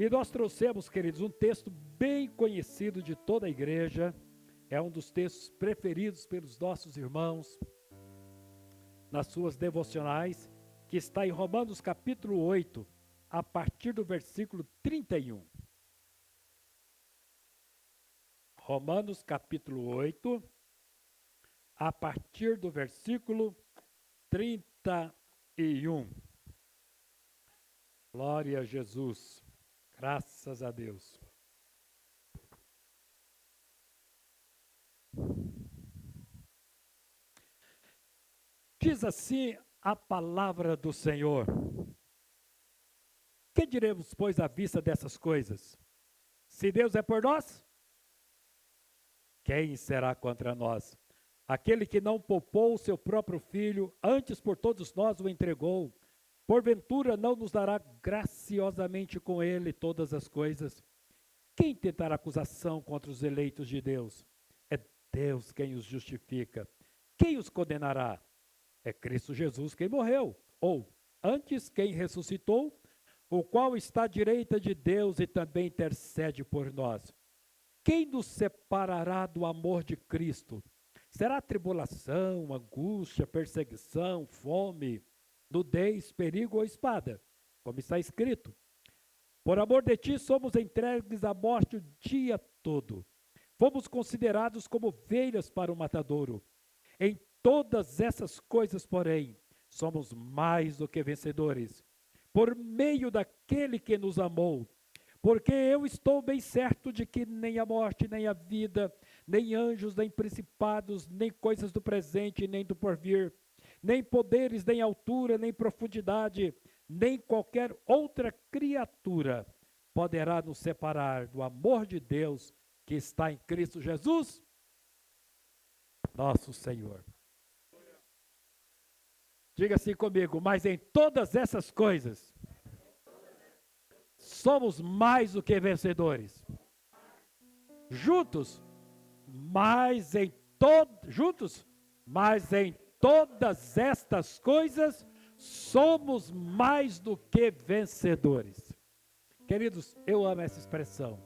E nós trouxemos, queridos, um texto bem conhecido de toda a igreja, é um dos textos preferidos pelos nossos irmãos nas suas devocionais, que está em Romanos capítulo 8, a partir do versículo 31. Romanos capítulo 8, a partir do versículo 31. Glória a Jesus. Graças a Deus. Diz assim a palavra do Senhor. Que diremos, pois, à vista dessas coisas? Se Deus é por nós, quem será contra nós? Aquele que não poupou o seu próprio filho, antes por todos nós o entregou, porventura não nos dará graciosamente com ele todas as coisas? Quem tentará acusação contra os eleitos de Deus? É Deus quem os justifica. Quem os condenará? É Cristo Jesus quem morreu, ou antes quem ressuscitou, o qual está à direita de Deus e também intercede por nós. Quem nos separará do amor de Cristo? Será tribulação, angústia, perseguição, fome, nudez, perigo ou espada? Como está escrito: por amor de ti somos entregues à morte o dia todo. Fomos considerados como ovelhas para o matadouro. Em todas essas coisas, porém, somos mais do que vencedores, por meio daquele que nos amou. Porque eu estou bem certo de que nem a morte, nem a vida, nem anjos, nem principados, nem coisas do presente, nem do porvir, nem poderes, nem altura, nem profundidade, nem qualquer outra criatura poderá nos separar do amor de Deus que está em Cristo Jesus, nosso Senhor. Diga assim comigo: mas em todas essas coisas, somos mais do que vencedores. Juntos, mas em todas estas coisas, somos mais do que vencedores. Queridos, eu amo essa expressão.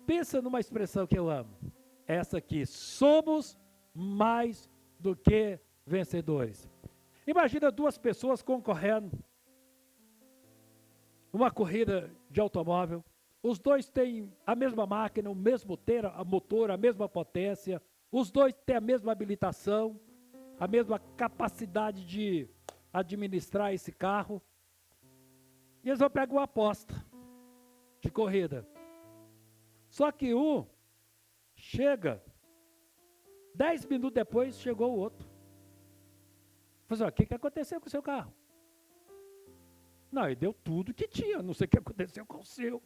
Pensa numa expressão que eu amo. Essa aqui: somos mais do que vencedores. Imagina duas pessoas concorrendo uma corrida de automóvel. Os dois têm a mesma máquina, o mesmo motor, a mesma potência. Os dois têm a mesma habilitação, a mesma capacidade de administrar esse carro. E eles vão pegar uma aposta de corrida. Só que um chega, 10 minutos depois chegou o outro. Falei, o que aconteceu com o seu carro? Não, ele deu tudo que tinha, não sei o que aconteceu com o seu.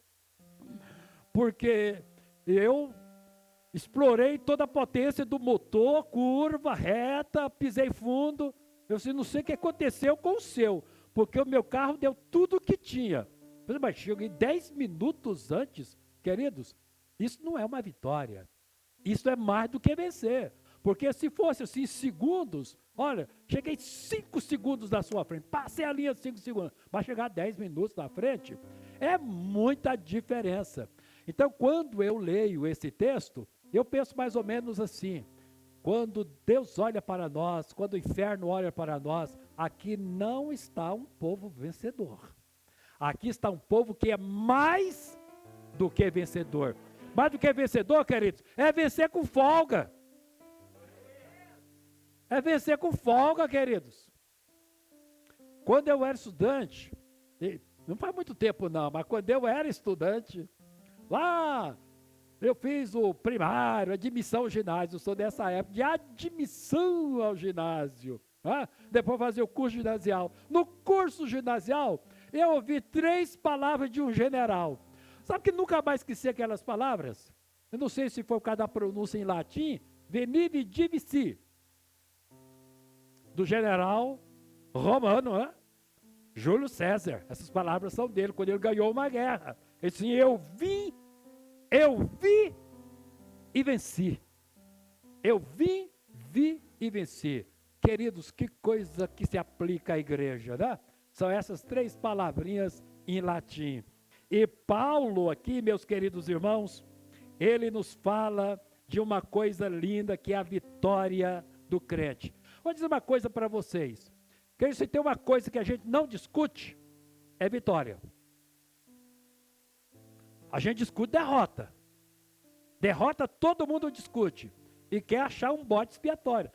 Porque eu explorei toda a potência do motor, curva, reta, pisei fundo. Eu não sei o que aconteceu com o seu, porque o meu carro deu tudo que tinha. Mas cheguei 10 minutos antes, queridos, isso não é uma vitória. Isso é mais do que vencer. Porque se fosse assim, segundos, olha, cheguei 5 segundos na sua frente, passei a linha de 5 segundos, mas chegar 10 minutos na frente, é muita diferença. Então, quando eu leio esse texto, eu penso mais ou menos assim: quando Deus olha para nós, quando o inferno olha para nós, aqui não está um povo vencedor. Aqui está um povo que é mais do que vencedor. Mais do que vencedor, queridos, é vencer com folga. É vencer com folga, queridos. Quando eu era estudante, não faz muito tempo não, mas quando eu era estudante, lá eu fiz o primário, admissão ao ginásio, eu sou dessa época de admissão ao ginásio. Depois fazer o curso ginasial. No curso ginasial, eu ouvi 3 palavras de um general. Sabe que nunca mais esqueci aquelas palavras? Eu não sei se foi por causa da pronúncia em latim, veni vidi vici, do general romano, Júlio César. Essas palavras são dele, quando ele ganhou uma guerra. Ele disse: eu vi e venci. Eu vi e venci. Queridos, que coisa que se aplica à igreja, né? São essas 3 palavrinhas em latim. E Paulo aqui, meus queridos irmãos, ele nos fala de uma coisa linda que é a vitória do crente. Vou dizer uma coisa para vocês. Que se tem uma coisa que a gente não discute, é vitória. A gente discute derrota. Derrota todo mundo discute. E quer achar um bode expiatório.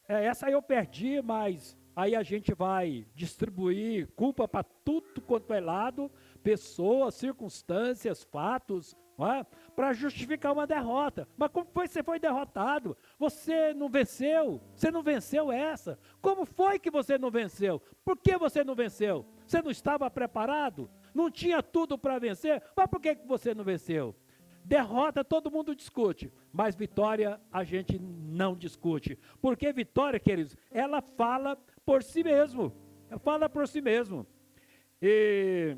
Essa eu perdi, mas aí a gente vai distribuir culpa para tudo quanto é lado, pessoas, circunstâncias, fatos, para justificar uma derrota. Mas como foi que você foi derrotado? Você não venceu? Você não venceu essa? Como foi que você não venceu? Por que você não venceu? Você não estava preparado? Não tinha tudo para vencer? Mas por que você não venceu? Derrota todo mundo discute, mas vitória a gente não discute. Porque vitória, queridos, ela fala por si mesmo. Ela fala por si mesmo. E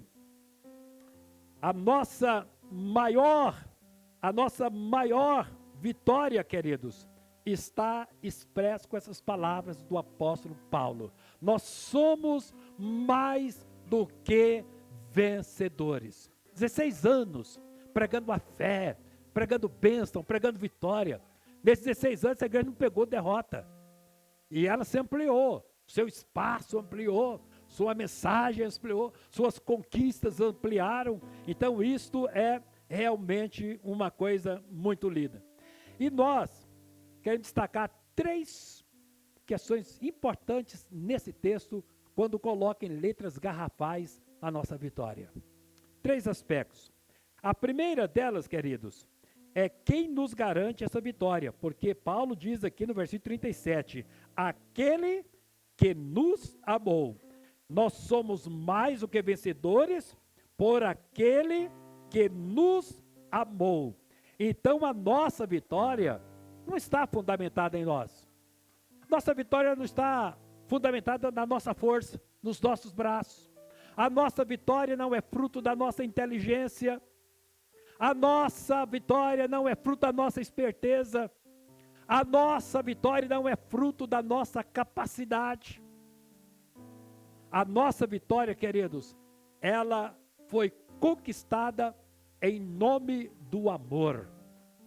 a nossa maior vitória, queridos, está expressa com essas palavras do apóstolo Paulo. Nós somos mais do que vencedores. 16 anos pregando a fé, pregando bênção, pregando vitória. Nesses 16 anos, a igreja não pegou derrota. E ela se ampliou, seu espaço ampliou, sua mensagem ampliou, suas conquistas ampliaram. Então, isto é realmente uma coisa muito linda. E nós queremos destacar 3 questões importantes nesse texto, quando coloca em letras garrafais a nossa vitória. 3 aspectos. A primeira delas, queridos, é quem nos garante essa vitória, porque Paulo diz aqui no versículo 37, aquele que nos amou. Nós somos mais do que vencedores por aquele que nos amou. Então a nossa vitória não está fundamentada em nós. Nossa vitória não está fundamentada na nossa força, nos nossos braços. A nossa vitória não é fruto da nossa inteligência. A nossa vitória não é fruto da nossa esperteza. A nossa vitória não é fruto da nossa capacidade. A nossa vitória, queridos, ela foi conquistada em nome do amor.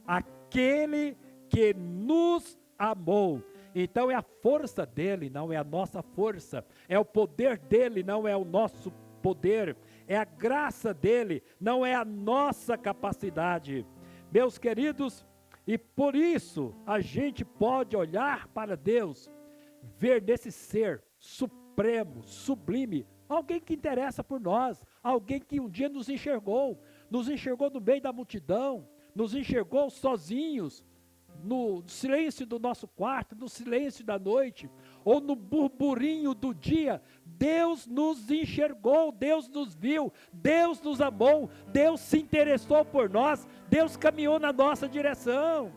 Aquele que nos amou. Então é a força dele, não é a nossa força. É o poder dele, não é o nosso poder. É a graça dele, não é a nossa capacidade. Meus queridos, e por isso a gente pode olhar para Deus, ver nesse ser supremo, sublime, alguém que interessa por nós, alguém que um dia nos enxergou no meio da multidão, nos enxergou sozinhos, no silêncio do nosso quarto, no silêncio da noite, ou no burburinho do dia. Deus nos enxergou, Deus nos viu, Deus nos amou, Deus se interessou por nós, Deus caminhou na nossa direção.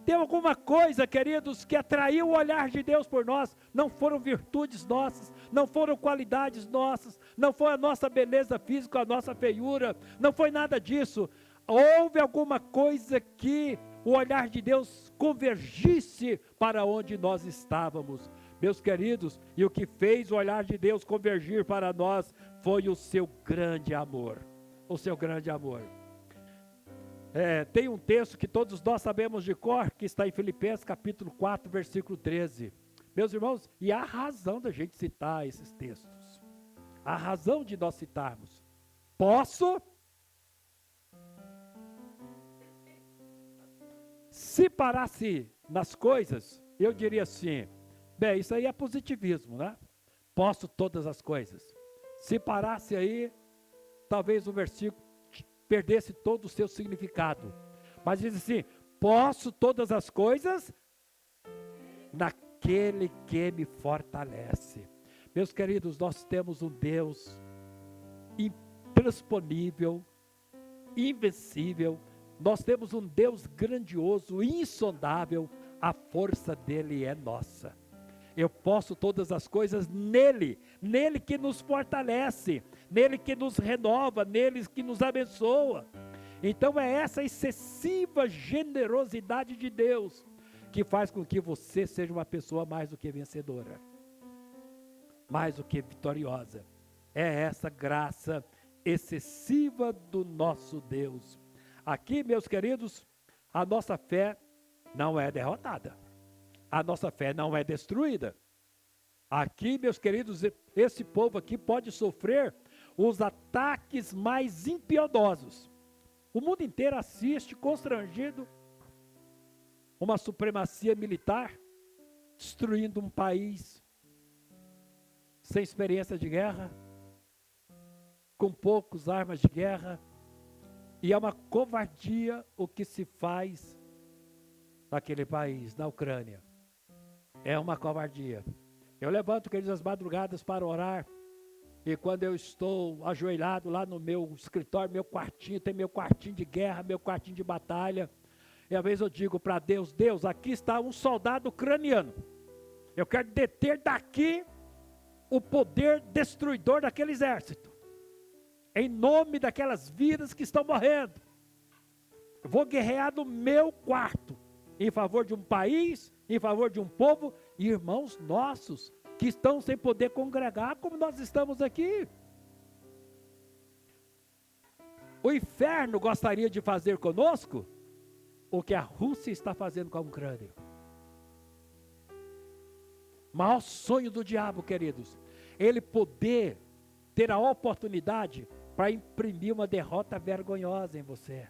Tem alguma coisa, queridos, que atraiu o olhar de Deus por nós? Não foram virtudes nossas, não foram qualidades nossas, não foi a nossa beleza física, a nossa feiura, não foi nada disso. Houve alguma coisa que o olhar de Deus convergisse para onde nós estávamos. Meus queridos, e o que fez o olhar de Deus convergir para nós foi o seu grande amor. O seu grande amor. Tem um texto que todos nós sabemos de cor, que está em Filipenses capítulo 4, versículo 13. Meus irmãos, e há razão da gente citar esses textos. Há razão de nós citarmos. Se parasse nas coisas, eu diria assim, bem, isso aí é positivismo, né? Posso todas as coisas. Se parasse aí, talvez o versículo perdesse todo o seu significado. Mas diz assim, posso todas as coisas naquele que me fortalece. Meus queridos, nós temos um Deus intransponível, invencível. Nós temos um Deus grandioso, insondável, a força dele é nossa. Eu posso todas as coisas nele que nos fortalece, nele que nos renova, nele que nos abençoa. Então é essa excessiva generosidade de Deus que faz com que você seja uma pessoa mais do que vencedora, mais do que vitoriosa. É essa graça excessiva do nosso Deus. Aqui, meus queridos, a nossa fé não é derrotada. A nossa fé não é destruída. Aqui, meus queridos, esse povo aqui pode sofrer os ataques mais impiedosos. O mundo inteiro assiste constrangido uma supremacia militar, destruindo um país sem experiência de guerra, com poucas armas de guerra, e é uma covardia o que se faz naquele país, na Ucrânia. É uma covardia. Eu levanto, queridos, as madrugadas para orar, e quando eu estou ajoelhado lá no meu escritório, meu quartinho, tem meu quartinho de guerra, meu quartinho de batalha, e às vezes eu digo para Deus, Deus, aqui está um soldado ucraniano, eu quero deter daqui o poder destruidor daquele exército, em nome daquelas vidas que estão morrendo. Eu vou guerrear no meu quarto, em favor de um país, em favor de um povo, e irmãos nossos, que estão sem poder congregar, como nós estamos aqui. O inferno gostaria de fazer conosco o que a Rússia está fazendo com a Ucrânia. O maior sonho do diabo, queridos, ele poder ter a oportunidade para imprimir uma derrota vergonhosa em você.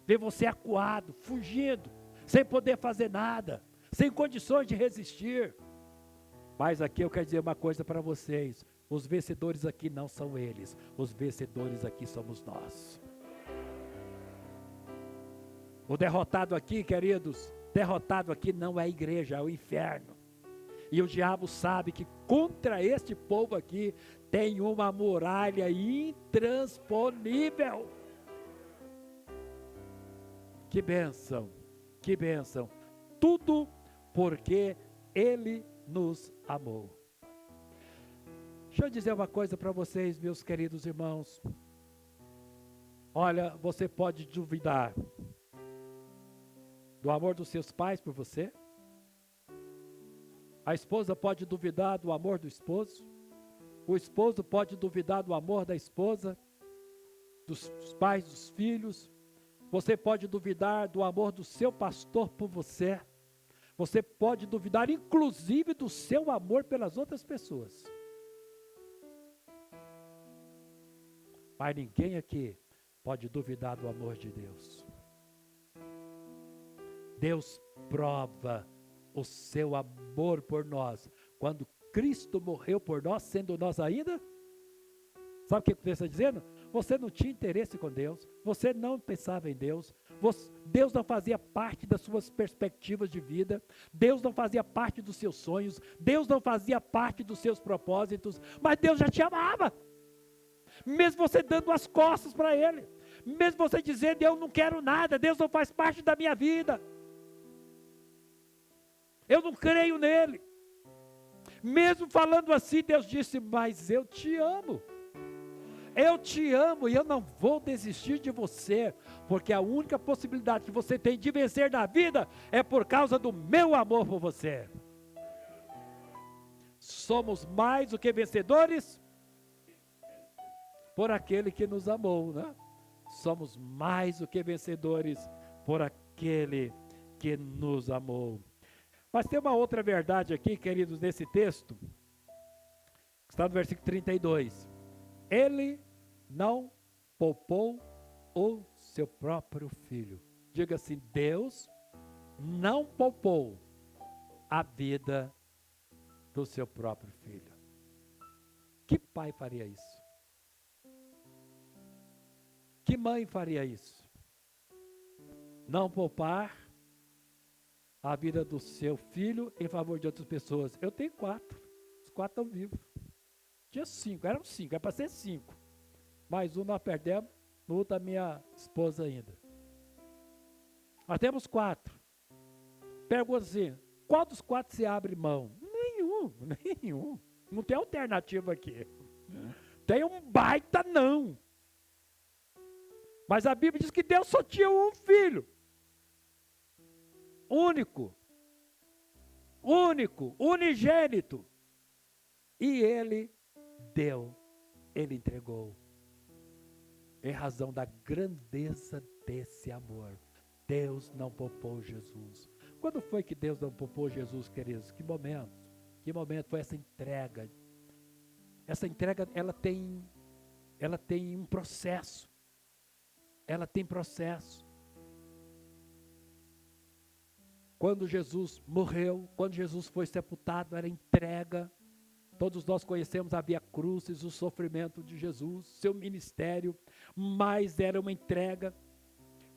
Ver você acuado, fugindo, sem poder fazer nada, sem condições de resistir. Mas aqui eu quero dizer uma coisa para vocês, os vencedores aqui não são eles, os vencedores aqui somos nós. O derrotado aqui, queridos, derrotado aqui não é a igreja, é o inferno. E o diabo sabe que contra este povo aqui tem uma muralha intransponível. Que bênção, que bênção. Tudo porque Ele nos amou. Deixa eu dizer uma coisa para vocês, meus queridos irmãos. Olha, você pode duvidar do amor dos seus pais por você. A esposa pode duvidar do amor do esposo. O esposo pode duvidar do amor da esposa, dos pais, dos filhos. Você pode duvidar do amor do seu pastor por você. Você pode duvidar, inclusive, do seu amor pelas outras pessoas. Mas ninguém aqui pode duvidar do amor de Deus. Deus prova o seu amor por nós, quando Cristo morreu por nós, sendo nós ainda, sabe o que você está dizendo? Você não tinha interesse com Deus, você não pensava em Deus, Deus não fazia parte das suas perspectivas de vida, Deus não fazia parte dos seus sonhos, Deus não fazia parte dos seus propósitos, mas Deus já te amava, mesmo você dando as costas para Ele, mesmo você dizendo, eu não quero nada, Deus não faz parte da minha vida, eu não creio nele. Mesmo falando assim, Deus disse, mas eu te amo. Eu te amo e eu não vou desistir de você, porque a única possibilidade que você tem de vencer na vida é por causa do meu amor por você. Somos mais do que vencedores por aquele que nos amou, né? Somos mais do que vencedores por aquele que nos amou. Mas tem uma outra verdade aqui, queridos, nesse texto, que está no versículo 32. Ele não poupou o seu próprio filho. Diga assim, Deus não poupou a vida do seu próprio filho. Que pai faria isso? Que mãe faria isso? Não poupar a vida do seu filho em favor de outras pessoas. Eu tenho 4, os 4 estão vivos. Tinha 5, eram 5, é para ser 5. Mais um nós perdemos, no outro a minha esposa ainda. Nós temos 4. Pergunta assim, qual dos 4 se abre mão? Nenhum. Não tem alternativa aqui. Tem um baita não. Mas a Bíblia diz que Deus só tinha um filho. Único, unigênito, e Ele deu Ele entregou. Em razão da grandeza desse amor, Deus não poupou Jesus. Quando foi que Deus não poupou Jesus, queridos? Que momento? Que momento foi essa entrega? Essa entrega, ela tem um processo. Ela tem processo. Quando Jesus morreu, quando Jesus foi sepultado, era entrega. Todos nós conhecemos a Via Crucis, o sofrimento de Jesus, seu ministério, mas era uma entrega.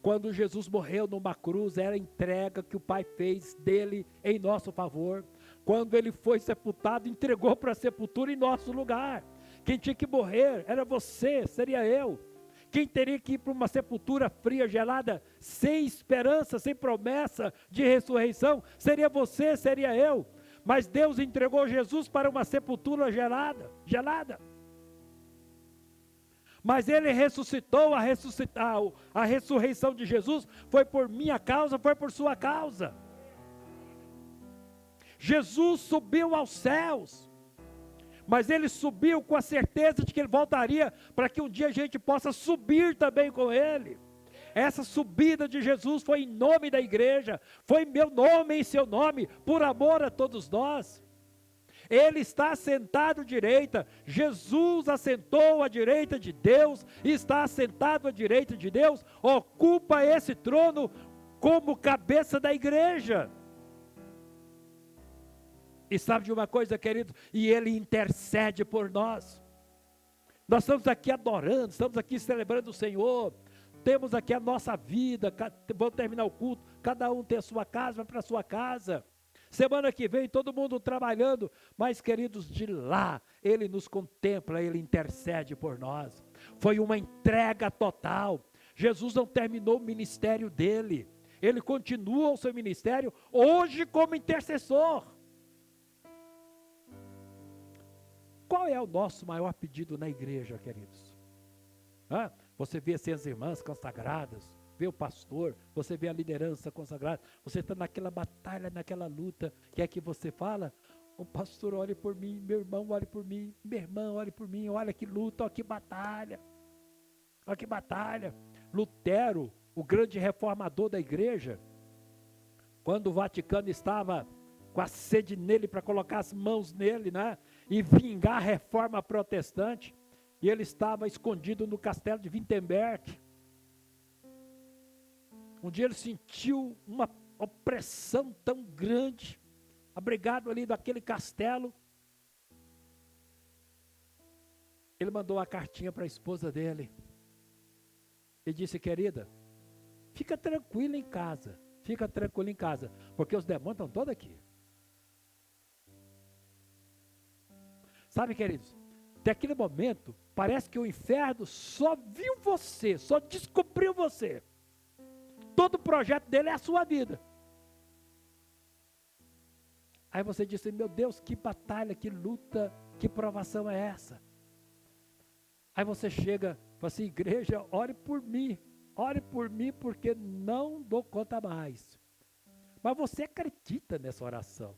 Quando Jesus morreu numa cruz, era a entrega que o Pai fez dele em nosso favor. Quando ele foi sepultado, entregou para a sepultura em nosso lugar. Quem tinha que morrer era você, seria eu. Quem teria que ir para uma sepultura fria, gelada, sem esperança, sem promessa de ressurreição, seria você, seria eu. Mas Deus entregou Jesus para uma sepultura gelada. Mas Ele ressuscitou, a ressurreição de Jesus foi por minha causa, foi por sua causa. Jesus subiu aos céus. Mas Ele subiu com a certeza de que Ele voltaria para que um dia a gente possa subir também com Ele. Essa subida de Jesus foi em nome da igreja, foi em meu nome e em seu nome, por amor a todos nós. Ele está assentado à direita, Jesus assentou à direita de Deus, está assentado à direita de Deus, ocupa esse trono como cabeça da igreja. E sabe de uma coisa, querido? E Ele intercede por nós. Nós estamos aqui adorando, estamos aqui celebrando o Senhor. Temos aqui a nossa vida, vamos terminar o culto, cada um tem a sua casa, vai para a sua casa. Semana que vem, todo mundo trabalhando, mas queridos, de lá, Ele nos contempla, Ele intercede por nós. Foi uma entrega total. Jesus não terminou o ministério dele. Ele continua o seu ministério hoje como intercessor. Qual é o nosso maior pedido na igreja, queridos? Você vê assim, as irmãs consagradas, vê o pastor, você vê a liderança consagrada, você está naquela batalha, naquela luta, que é que você fala, o pastor olhe por mim, meu irmão olhe por mim, minha irmã olhe por mim, olha que luta, olha que batalha, olha que batalha. Lutero, o grande reformador da igreja, quando o Vaticano estava com a sede nele para colocar as mãos nele, né, e vingar a reforma protestante, e ele estava escondido no castelo de Wittenberg. Um dia ele sentiu uma opressão tão grande, abrigado ali naquele castelo. Ele mandou uma cartinha para a esposa dele, e disse, querida, fica tranquila em casa, porque os demônios estão todos aqui. Sabe, queridos, até aquele momento, parece que o inferno só viu você, só descobriu você. Todo o projeto dele é a sua vida. Aí você disse, meu Deus, que batalha, que luta, que provação é essa? Aí você chega, fala assim, igreja, ore por mim porque não dou conta mais. Mas você acredita nessa oração?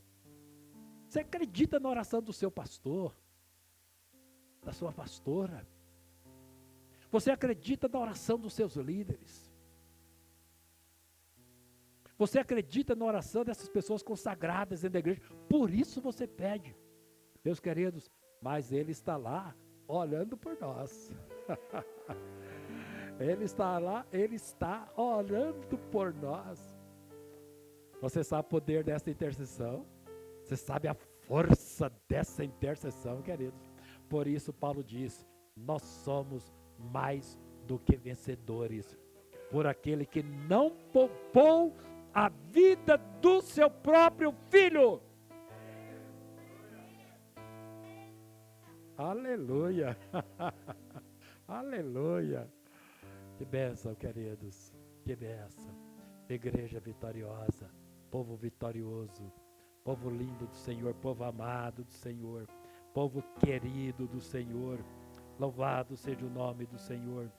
Você acredita na oração do seu pastor? Da sua pastora? Você acredita na oração dos seus líderes? Você acredita na oração dessas pessoas consagradas dentro da igreja? Por isso você pede. Meus queridos, mas Ele está lá, olhando por nós. Ele está lá, Ele está orando por nós. Você sabe o poder dessa intercessão? Você sabe a força dessa intercessão, queridos? Por isso Paulo diz, nós somos mais do que vencedores, por aquele que não poupou a vida do seu próprio Filho. Aleluia, aleluia, que bênção, queridos, que bênção, igreja vitoriosa, povo vitorioso, povo lindo do Senhor, povo amado do Senhor, povo querido do Senhor, louvado seja o nome do Senhor.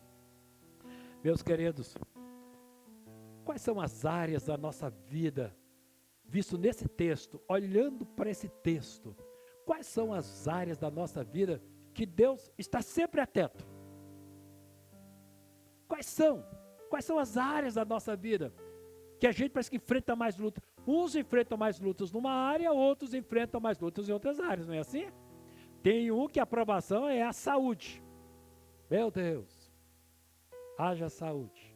Meus queridos, quais são as áreas da nossa vida, visto nesse texto, olhando para esse texto, quais são as áreas da nossa vida que Deus está sempre atento. Quais são? Quais são as áreas da nossa vida que a gente parece que enfrenta mais lutas? Uns enfrentam mais lutas numa área, outros enfrentam mais lutas em outras áreas, não é assim? Tem um que a aprovação é a saúde. Meu Deus, haja saúde.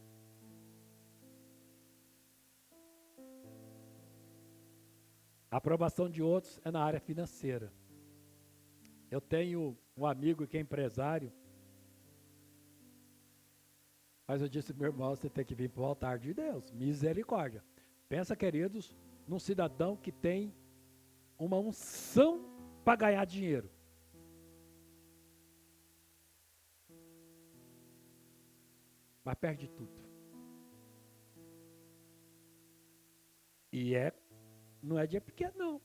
A aprovação de outros é na área financeira. Eu tenho um amigo que é empresário, mas eu disse, meu irmão, você tem que vir para o altar de Deus, misericórdia. Pensa, queridos, num cidadão que tem uma unção para ganhar dinheiro. Mas perde tudo. E não é dinheiro pequeno, não.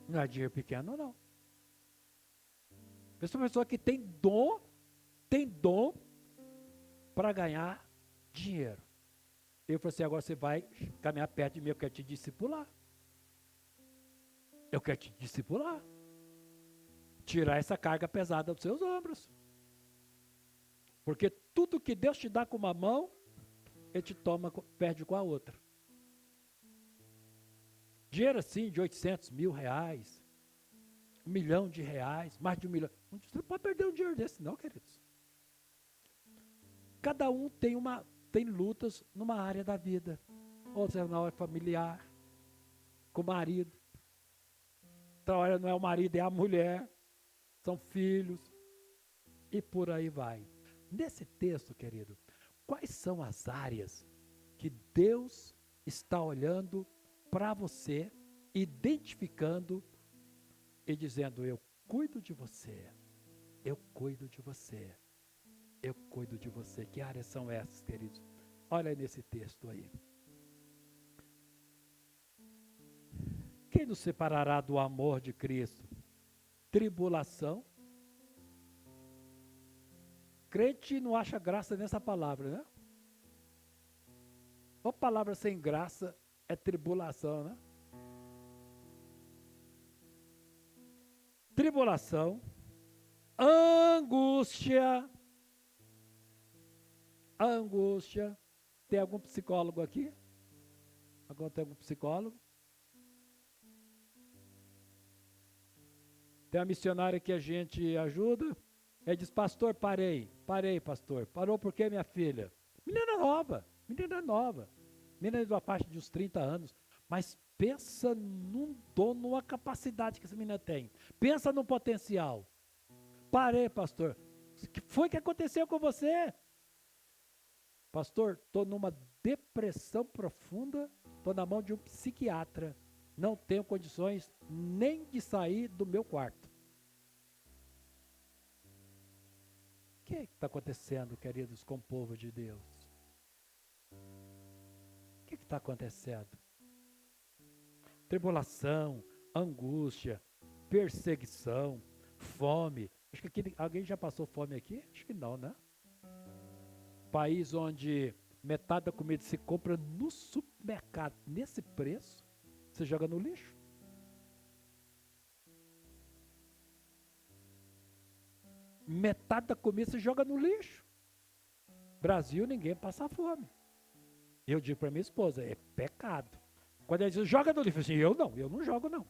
Não é dinheiro pequeno, não. Essa pessoa que tem dom para ganhar dinheiro. Eu falei assim, agora você vai caminhar perto de mim, eu quero te discipular. Eu quero te discipular. Tirar essa carga pesada dos seus ombros. Porque tudo que Deus te dá com uma mão, Ele te perde com a outra. Dinheiro assim de 800 mil reais, R$1 milhão, mais de R$1 milhão. Você não pode perder um dinheiro desse não, queridos. Cada um tem lutas numa área da vida. Outra é na hora familiar, com o marido. Outra hora não é o marido, é a mulher. São filhos. E por aí vai. Nesse texto, querido, quais são as áreas que Deus está olhando para você, identificando e dizendo, eu cuido de você, eu cuido de você, eu cuido de você. Que áreas são essas, queridos? Olha aí nesse texto aí. Quem nos separará do amor de Cristo? Tribulação. Crente não acha graça nessa palavra, né? Uma palavra sem graça é tribulação, né? Tribulação, angústia. Tem algum psicólogo aqui? Agora tem algum psicólogo? Tem uma missionária que a gente ajuda. Ele diz, pastor, parei, pastor. Parou por quê, minha filha? Menina nova. Menina da faixa de uns 30 anos. Mas pensa num dom, numa capacidade que essa menina tem. Pensa no potencial. Parei, pastor. O que foi que aconteceu com você? Pastor, estou numa depressão profunda, estou na mão de um psiquiatra. Não tenho condições nem de sair do meu quarto. O que está acontecendo, queridos, com o povo de Deus? O que está acontecendo? Tribulação, angústia, perseguição, fome. Acho que aqui, alguém já passou fome aqui? Acho que não, né? País onde metade da comida se compra no supermercado, nesse preço, você joga no lixo. Metade da comida se joga no lixo. Brasil, ninguém passa fome. Eu digo para minha esposa, é pecado. Quando ela diz, joga no lixo, eu digo assim, eu não jogo não.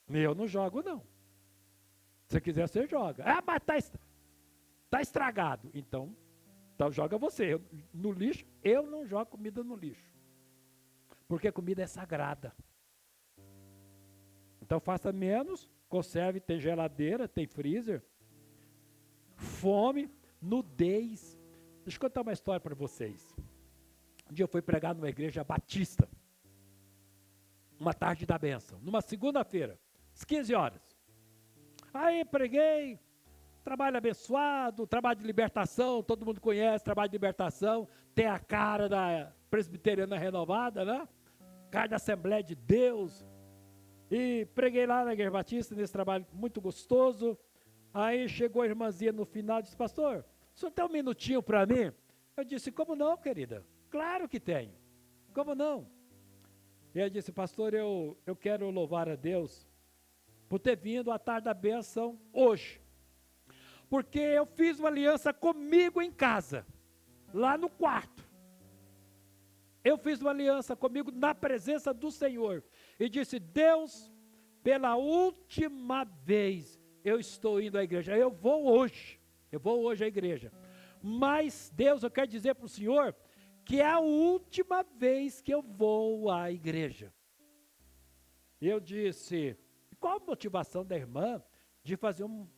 Eu não jogo não. Se quiser, você joga. Ah, mas tá estragado. Então joga você. No lixo, eu não jogo comida no lixo. Porque a comida é sagrada. Então faça menos, conserve, tem geladeira, tem freezer. Fome, nudez. Deixa eu contar uma história para vocês. Um dia eu fui pregar numa igreja batista. Uma tarde da bênção. Numa segunda-feira, às 15 horas. Aí preguei, trabalho abençoado, trabalho de libertação, todo mundo conhece, trabalho de libertação, tem a cara da presbiteriana renovada, né? Cara da Assembleia de Deus. E preguei lá na Igreja Batista, nesse trabalho muito gostoso. Aí chegou a irmãzinha no final e disse, pastor, o senhor tem um minutinho para mim? Eu disse, como não, querida? Claro que tenho. Como não? E ela disse, pastor, eu quero louvar a Deus por ter vindo à tarde da bênção hoje. Porque eu fiz uma aliança comigo em casa, lá no quarto. Eu fiz uma aliança comigo na presença do Senhor. E disse, Deus, pela última vez, eu estou indo à igreja. Eu vou hoje à igreja. Mas, Deus, eu quero dizer para o Senhor, que é a última vez que eu vou à igreja. Eu disse, qual a motivação da irmã de fazer um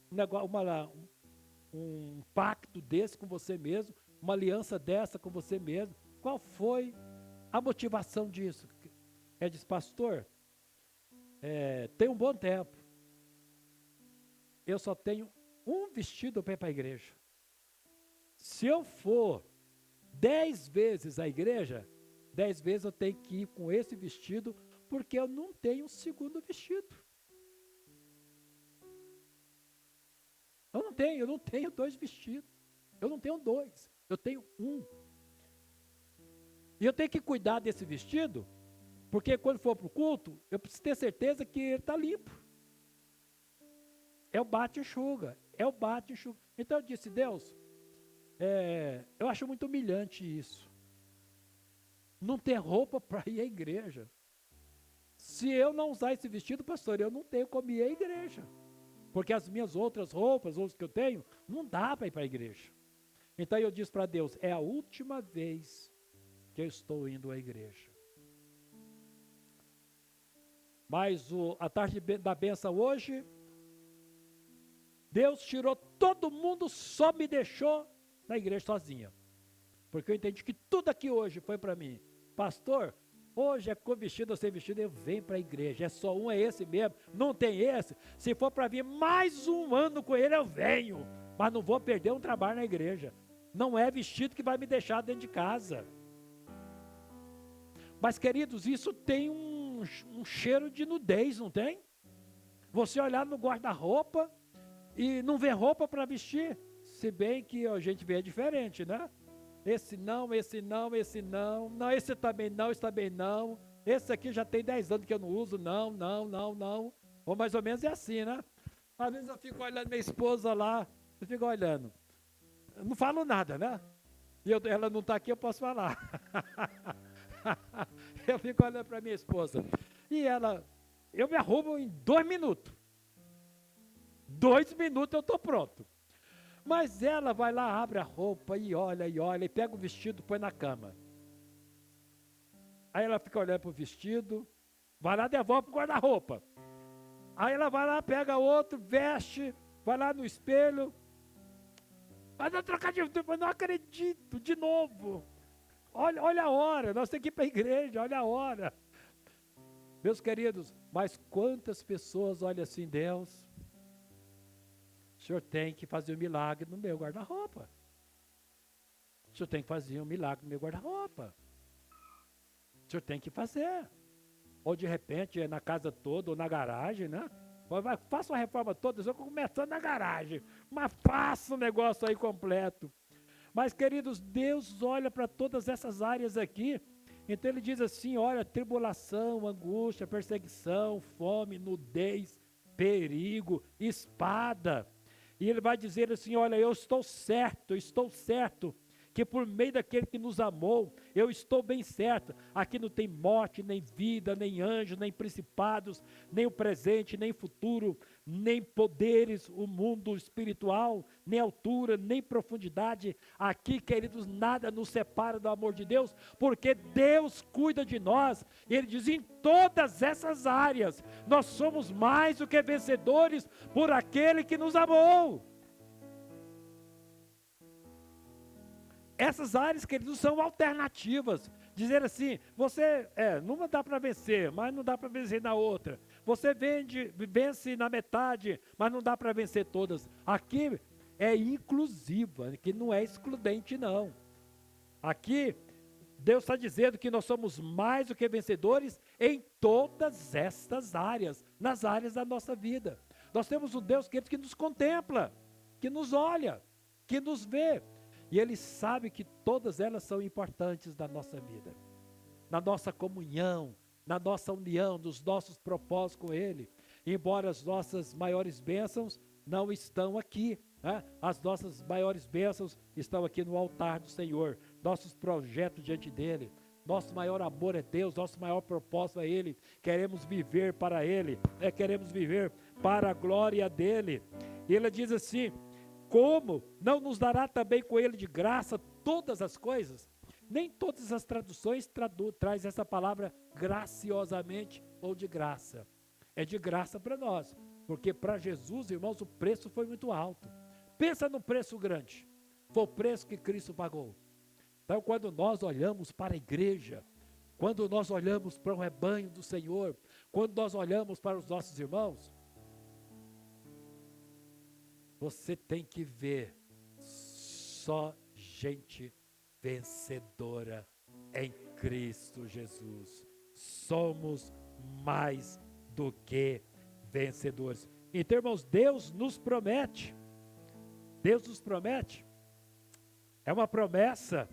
pacto desse com você mesmo, uma aliança dessa com você mesmo? Qual foi a motivação disso? Ela disse, pastor, tem um bom tempo. Eu só tenho um vestido para ir para a igreja. Se eu for 10 vezes à igreja, 10 vezes eu tenho que ir com esse vestido, porque eu não tenho um segundo vestido. Eu não tenho 2 vestidos. Eu não tenho 2, eu tenho um. E eu tenho que cuidar desse vestido, porque quando for para o culto, eu preciso ter certeza que ele está limpo. É o bate e enxuga, Então eu disse, Deus, eu acho muito humilhante isso. Não ter roupa para ir à igreja. Se eu não usar esse vestido, pastor, eu não tenho como ir à igreja. Porque as minhas outras roupas, outras que eu tenho, não dá para ir para a igreja. Então eu disse para Deus, é a última vez que eu estou indo à igreja. Mas a tarde da bênção hoje, Deus tirou todo mundo, só me deixou na igreja sozinha. Porque eu entendi que tudo aqui hoje foi para mim. Pastor, hoje é com vestido ou sem vestido, eu venho para a igreja. É só um, é esse mesmo. Não tem esse. Se for para vir mais um ano com ele, eu venho. Mas não vou perder um trabalho na igreja. Não é vestido que vai me deixar dentro de casa. Mas, queridos, isso tem um cheiro de nudez, não tem? Você olhar no guarda-roupa e não ver roupa para vestir. Se bem que a gente vê diferente, né? Esse não, esse não, esse não. Não, esse também não, esse também não. Esse aqui já tem 10 anos que eu não uso. Não. Ou mais ou menos é assim, né? Às vezes eu fico olhando minha esposa lá. Eu fico olhando. Eu não falo nada, né? E ela não está aqui, eu posso falar. Eu fico olhando para minha esposa. E eu me arrumo em 2 minutos. 2 minutos eu estou pronto. Mas ela vai lá, abre a roupa e olha, e pega o vestido e põe na cama. Aí ela fica olhando para o vestido, vai lá, devolve para o guarda-roupa. Aí ela vai lá, pega outro, veste, vai lá no espelho. Mas não trocar de roupa, não acredito, de novo. Olha a hora, nós temos que ir para a igreja, olha a hora. Meus queridos, mas quantas pessoas olham assim, Deus, o senhor tem que fazer um milagre no meu guarda-roupa. O senhor tem que fazer um milagre no meu guarda-roupa. O senhor tem que fazer. Ou de repente é na casa toda, ou na garagem, né? Faça uma reforma toda, eu estou começando na garagem, mas faça um negócio aí completo. Mas, queridos, Deus olha para todas essas áreas aqui, então Ele diz assim, olha, tribulação, angústia, perseguição, fome, nudez, perigo, espada. E Ele vai dizer assim, olha, eu estou certo, que por meio daquele que nos amou, eu estou bem certo. Aqui não tem morte, nem vida, nem anjos, nem principados, nem o presente, nem futuro, nem poderes, o mundo espiritual, nem altura, nem profundidade. Aqui, queridos, nada nos separa do amor de Deus, porque Deus cuida de nós. E Ele diz, em todas essas áreas, nós somos mais do que vencedores por aquele que nos amou. Essas áreas, queridos, são alternativas. Dizer assim, você, não dá para vencer, mas não dá para vencer na outra. Você vence na metade, mas não dá para vencer todas. Aqui é inclusiva, que não é excludente não. Aqui, Deus está dizendo que nós somos mais do que vencedores em todas estas áreas, nas áreas da nossa vida. Nós temos um Deus, querido, que nos contempla, que nos olha, que nos vê. E Ele sabe que todas elas são importantes na nossa vida, na nossa comunhão, na nossa união, nos nossos propósitos com Ele. embora as nossas maiores bênçãos não estão aqui, né? As nossas maiores bênçãos estão aqui no altar do Senhor, nossos projetos diante dEle. Nosso maior amor é Deus, nosso maior propósito é Ele. Queremos viver para Ele, queremos viver para a glória dEle. E Ele diz assim: como não nos dará também com Ele de graça todas as coisas? Nem todas as traduções traz essa palavra graciosamente ou de graça. É de graça para nós, porque para Jesus, irmãos, o preço foi muito alto. Pensa no preço grande, foi o preço que Cristo pagou. Então, quando nós olhamos para a igreja, quando nós olhamos para o rebanho do Senhor, quando nós olhamos para os nossos irmãos, você tem que ver só gente vencedora em Cristo Jesus. Somos mais do que vencedores. Então, irmãos, Deus nos promete, é uma promessa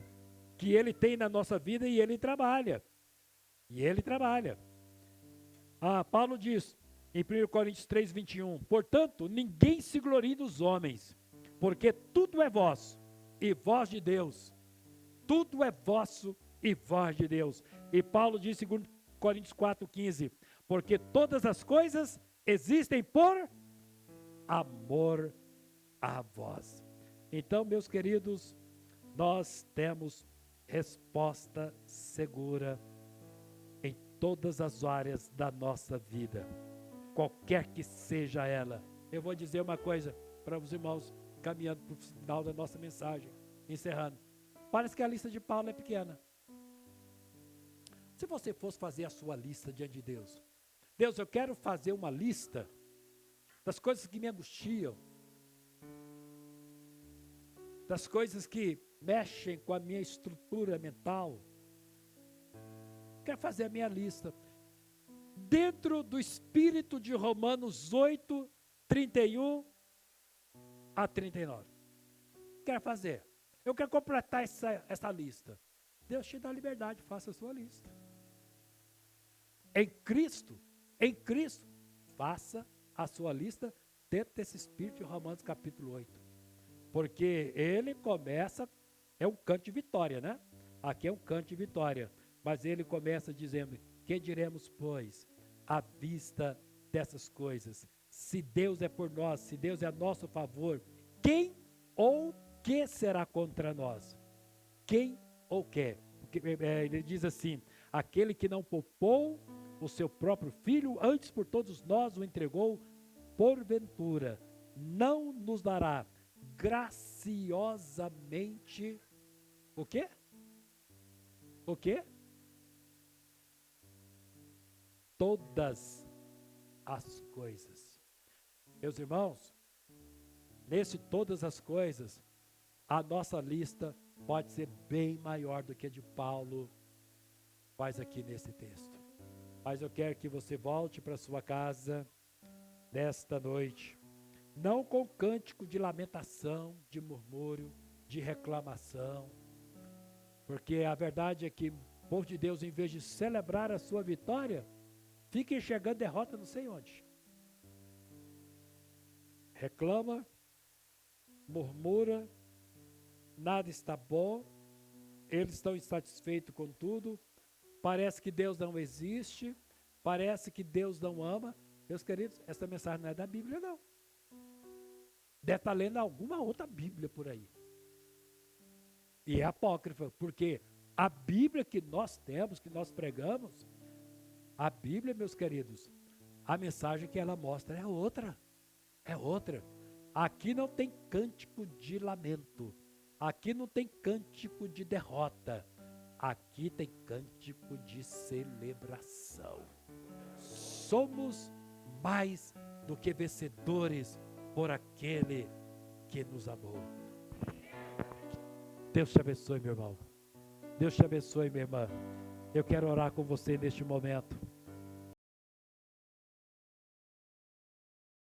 que Ele tem na nossa vida e Ele trabalha. Paulo diz em 1 Coríntios 3, 21, portanto, ninguém se glorie dos homens, porque tudo é vosso e vós de Deus. Tudo é vosso e vós de Deus. E Paulo diz em 2 Coríntios 4, 15, porque todas as coisas existem por amor a vós. Então, meus queridos, nós temos resposta segura em todas as áreas da nossa vida, qualquer que seja ela. Eu vou dizer uma coisa para os irmãos, caminhando para o final da nossa mensagem, encerrando. Parece que a lista de Paulo é pequena. Se você fosse fazer a sua lista diante de Deus, Deus, eu quero fazer uma lista das coisas que me angustiam, das coisas que mexem com a minha estrutura mental. Quero fazer a minha lista dentro do espírito de Romanos 8, 31 a 39. Quero fazer. Eu quero completar essa lista. Deus te dá liberdade, faça a sua lista. Em Cristo, faça a sua lista dentro desse espírito de Romanos capítulo 8. Porque ele começa, é um canto de vitória, né? Aqui é um canto de vitória. Mas ele começa dizendo, que diremos, pois, à vista dessas coisas? Se Deus é por nós, se Deus é a nosso favor, quem ou que será contra nós? Quem ou que? Porque, ele diz assim, aquele que não poupou o seu próprio filho, antes por todos nós o entregou, porventura, não nos dará graciosamente, o quê? O quê? Todas as coisas. Meus irmãos, nesse todas as coisas, a nossa lista pode ser bem maior do que a de Paulo faz aqui nesse texto. Mas eu quero que você volte para sua casa nesta noite, não com cântico de lamentação, de murmúrio, de reclamação, porque a verdade é que o povo de Deus, em vez de celebrar a sua vitória, fica enxergando derrota não sei onde. Reclama, murmura, nada está bom, eles estão insatisfeitos com tudo, parece que Deus não existe, parece que Deus não ama. Meus queridos, essa mensagem não é da Bíblia, não. Deve estar lendo alguma outra Bíblia por aí. E é apócrifa, porque a Bíblia que nós temos, que nós pregamos, a Bíblia, meus queridos, a mensagem que ela mostra é outra. É outra. Aqui não tem cântico de lamento. Aqui não tem cântico de derrota. Aqui tem cântico de celebração. Somos mais do que vencedores por aquele que nos amou. Deus te abençoe, meu irmão. Deus te abençoe, minha irmã. Eu quero orar com você neste momento.